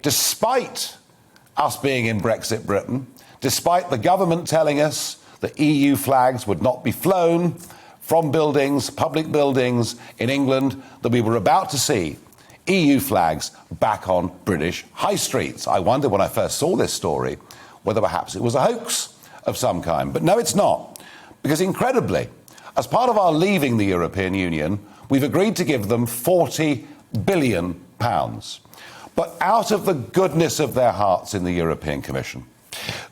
Despite us being in Brexit Britain, despite the government telling us that EU flags would not be flown from buildings, public buildings in England, that we were about to see EU flags back on British high streets. I wondered when I first saw this story whether perhaps it was a hoax of some kind. But no, it's not. Because incredibly, as part of our leaving the European Union, we've agreed to give them £40 billion. But out of the goodness of their hearts in the European Commission,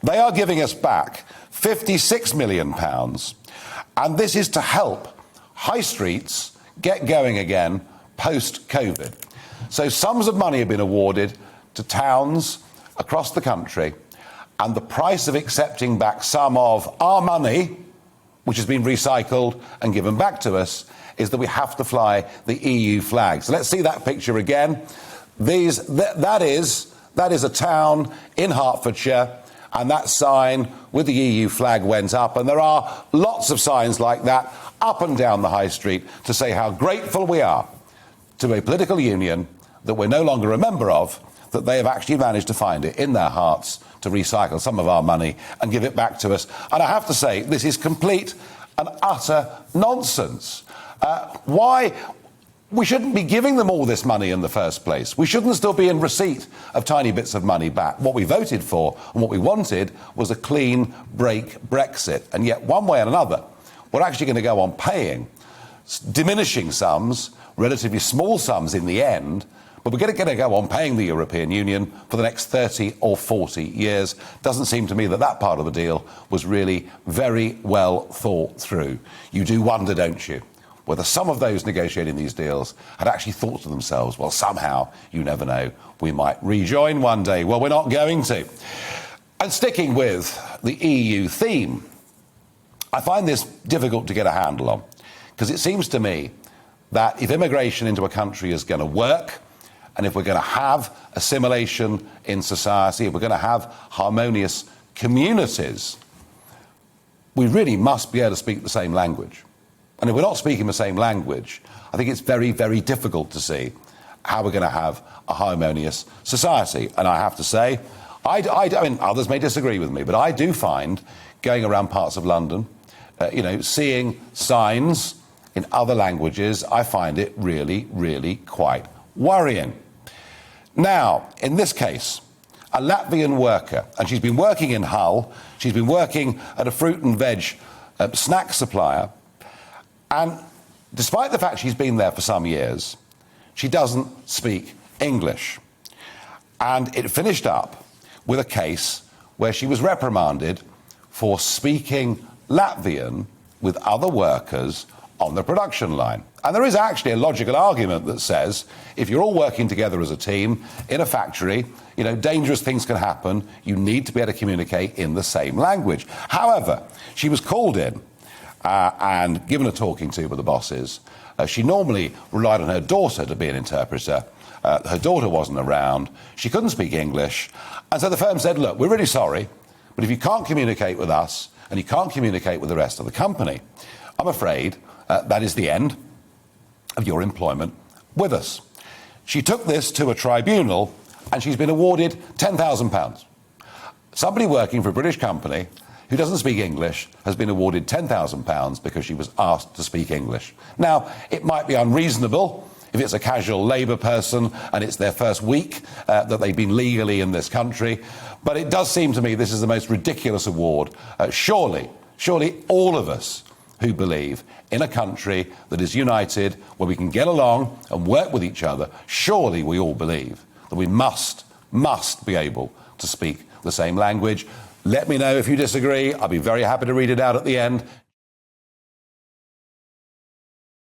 they are giving us back £56 million. And this is to help high streets get going again post-COVID. So sums of money have been awarded to towns across the country, and the price of accepting back some of our money, which has been recycled and given back to us, is that we have to fly the EU flag. So let's see that picture again. That is a town in Hertfordshire, and that sign with the EU flag went up, and there are lots of signs like that up and down the high street to say how grateful we are to a political union that we're no longer a member of, that they have actually managed to find it in their hearts to recycle some of our money and give it back to us. And I have to say, this is complete and utter nonsense. Why? We shouldn't be giving them all this money in the first place. We shouldn't still be in receipt of tiny bits of money back. What we voted for and what we wanted was a clean break Brexit. And yet, one way or another, we're actually going to go on paying diminishing sums, relatively small sums in the end, but we're going to go on paying the European Union for the next 30 or 40 years. Doesn't seem to me that that part of the deal was really very well thought through. You do wonder, don't you, whether some of those negotiating these deals had actually thought to themselves, well, somehow, you never know, we might rejoin one day. Well, we're not going to. And sticking with the EU theme, I find this difficult to get a handle on, because it seems to me that if immigration into a country is going to work, and if we're going to have assimilation in society, if we're going to have harmonious communities, we really must be able to speak the same language. And if we're not speaking the same language, I think it's very, very difficult to see how we're going to have a harmonious society. And I have to say, I mean, others may disagree with me, but I do find going around parts of London, seeing signs in other languages, I find it really, really quite worrying. Now, in this case, a Latvian worker, and she's been working in Hull, she's been working at a fruit and veg snack supplier, and despite the fact she's been there for some years, she doesn't speak English. And it finished up with a case where she was reprimanded for speaking Latvian with other workers on the production line. And there is actually a logical argument that says if you're all working together as a team in a factory, dangerous things can happen. You need to be able to communicate in the same language. However, she was called in and given a talking to by the bosses. She normally relied on her daughter to be an interpreter. Her daughter wasn't around. She couldn't speak English. And so the firm said, look, we're really sorry, but if you can't communicate with us and you can't communicate with the rest of the company, I'm afraid that is the end of your employment with us. She took this to a tribunal and she's been awarded £10,000. Somebody working for a British company who doesn't speak English has been awarded £10,000 because she was asked to speak English. Now, it might be unreasonable if it's a casual Labour person and it's their first week that they've been legally in this country, but it does seem to me this is the most ridiculous award. Surely all of us who believe in a country that is united, where we can get along and work with each other, surely we all believe that we must be able to speak the same language. Let me know if you disagree. I'll be very happy to read it out at the end.